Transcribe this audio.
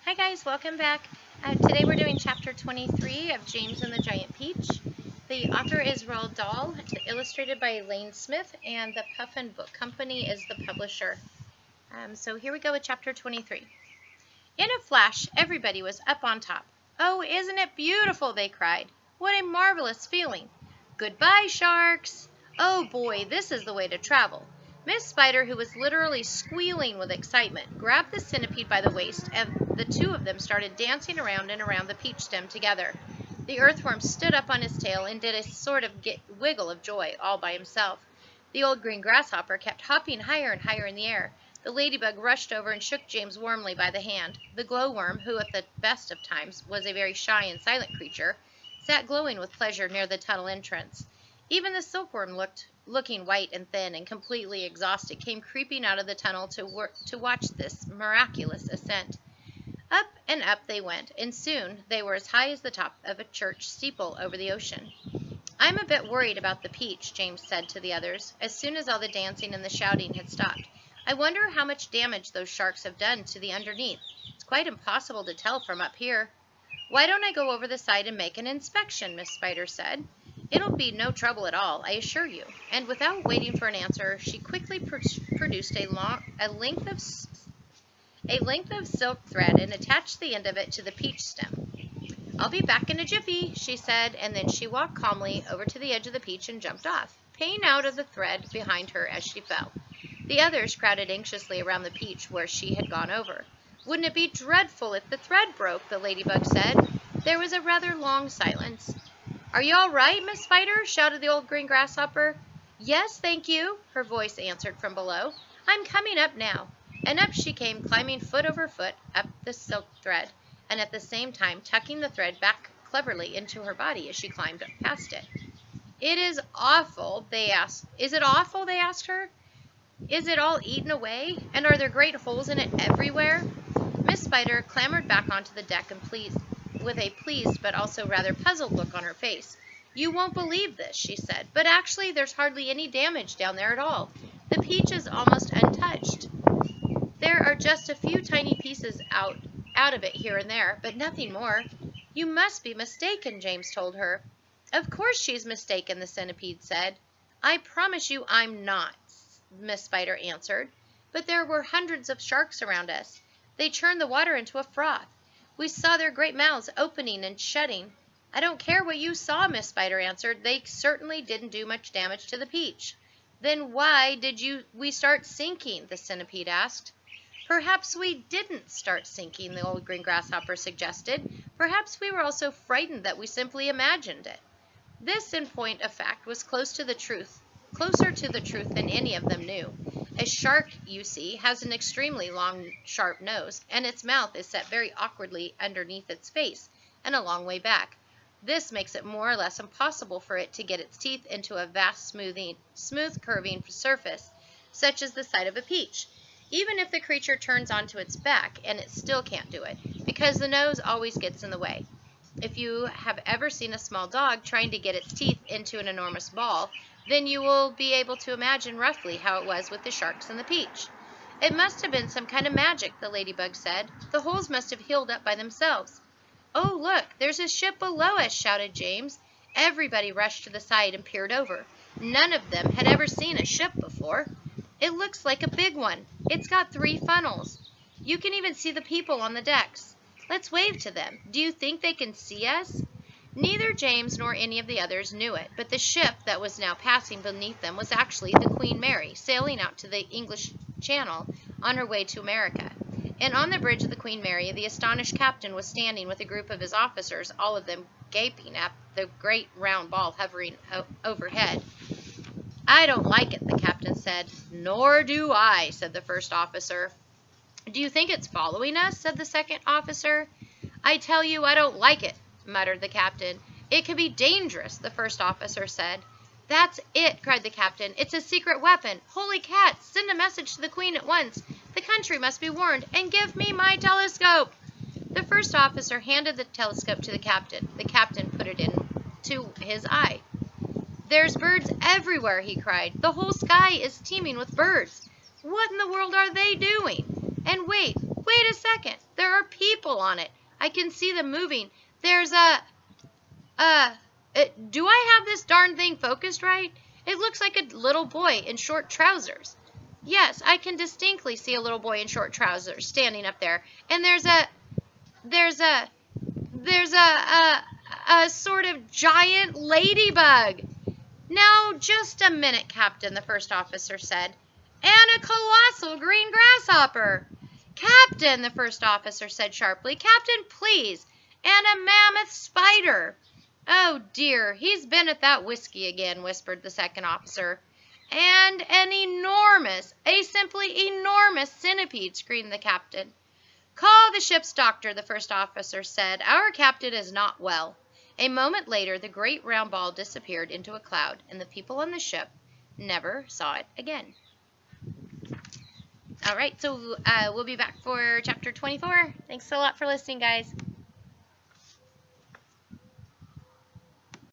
Hi guys, welcome back. Today we're doing chapter 23 of James and the Giant Peach. The author is Roald Dahl, illustrated by Elaine Smith, and the Puffin Book Company is the publisher. So here we go with chapter 23. In a flash, everybody was up on top. "Oh, isn't it beautiful?" they cried. "What a marvelous feeling! Goodbye, sharks! Oh boy, this is the way to travel." Miss Spider, who was literally squealing with excitement, grabbed the centipede by the waist, and the two of them started dancing around and around the peach stem together. The earthworm stood up on his tail and did a sort of wiggle of joy all by himself. The old green grasshopper kept hopping higher and higher in the air. The ladybug rushed over and shook James warmly by the hand. The glowworm, who at the best of times was a very shy and silent creature, sat glowing with pleasure near the tunnel entrance. Even the silkworm, looking white and thin and completely exhausted, came creeping out of the tunnel to watch this miraculous ascent. Up and up they went, and soon they were as high as the top of a church steeple over the ocean. "I'm a bit worried about the peach," James said to the others, as soon as all the dancing and the shouting had stopped. "I wonder how much damage those sharks have done to the underneath. It's quite impossible to tell from up here." "Why don't I go over the side and make an inspection?" Miss Spider said. "It'll be no trouble at all, I assure you." And without waiting for an answer, she quickly produced a length of silk thread and attached the end of it to the peach stem. "I'll be back in a jiffy," she said, and then she walked calmly over to the edge of the peach and jumped off, paying out of the thread behind her as she fell. The others crowded anxiously around the peach where she had gone over. "Wouldn't it be dreadful if the thread broke?" the ladybug said. There was a rather long silence. "Are you all right, Miss Spider?" shouted the old green grasshopper. "Yes, thank you," her voice answered from below. "I'm coming up now." And up she came, climbing foot over foot up the silk thread, and at the same time tucking the thread back cleverly into her body as she climbed up past it. "It is awful," they asked. "Is it awful?" they asked her. "Is it all eaten away? And are there great holes in it everywhere?" Miss Spider clambered back onto the deck with a pleased but also rather puzzled look on her face. "You won't believe this," she said, "but actually there's hardly any damage down there at all. The peach is almost untouched. There are just a few tiny pieces out of it here and there, but nothing more." "You must be mistaken," James told her. "Of course she's mistaken," the centipede said. "I promise you I'm not," Miss Spider answered. "But there were hundreds of sharks around us. They churned the water into a froth. We saw their great mouths opening and shutting." "I don't care what you saw," Miss Spider answered. "They certainly didn't do much damage to the peach." "Then why did we start sinking?" the centipede asked. "Perhaps we didn't start sinking," the old green grasshopper suggested. "Perhaps we were all so frightened that we simply imagined it." This, in point of fact, was closer to the truth than any of them knew. A shark, you see, has an extremely long, sharp nose, and its mouth is set very awkwardly underneath its face and a long way back. This makes it more or less impossible for it to get its teeth into a vast, smooth curving surface, such as the side of a peach. Even if the creature turns onto its back, and it still can't do it, because the nose always gets in the way. If you have ever seen a small dog trying to get its teeth into an enormous ball, then you will be able to imagine roughly how it was with the sharks and the peach. "It must have been some kind of magic," the ladybug said. "The holes must have healed up by themselves." "Oh, look, there's a ship below us," shouted James. Everybody rushed to the side and peered over. None of them had ever seen a ship before. "It looks like a big one. It's got 3 funnels. You can even see the people on the decks. Let's wave to them. Do you think they can see us?" Neither James nor any of the others knew it, but the ship that was now passing beneath them was actually the Queen Mary, sailing out to the English Channel on her way to America. And on the bridge of the Queen Mary, the astonished captain was standing with a group of his officers, all of them gaping at the great round ball hovering overhead. "I don't like it," the captain said. "Nor do I," said the first officer. "Do you think it's following us?" said the second officer. "I tell you I don't like it," muttered the captain. "It could be dangerous," the first officer said. "That's it," cried the captain. "It's a secret weapon. Holy cats, send a message to the Queen at once. The country must be warned, and give me my telescope." The first officer handed the telescope to the captain. The captain put it into his eye. "There's birds everywhere," he cried. "The whole sky is teeming with birds. What in the world are they doing? And wait a second. There are people people on it. I can see them moving. There's do I have this darn thing focused right? It looks like a little boy in short trousers. Yes, I can distinctly see a little boy in short trousers standing up there. And there's a sort of giant ladybug. Now, just a minute, Captain, the first officer said. And a colossal green grasshopper. Captain, the first officer said sharply. Captain, please. And a mammoth spider. Oh, dear, he's been at that whiskey again, whispered the second officer. And an enormous, a simply enormous centipede, screamed the captain. Call the ship's doctor, the first officer said. Our captain is not well. A moment later, the great round ball disappeared into a cloud, and the people on the ship never saw it again. All right, so we'll be back for chapter 24. Thanks a lot for listening, guys.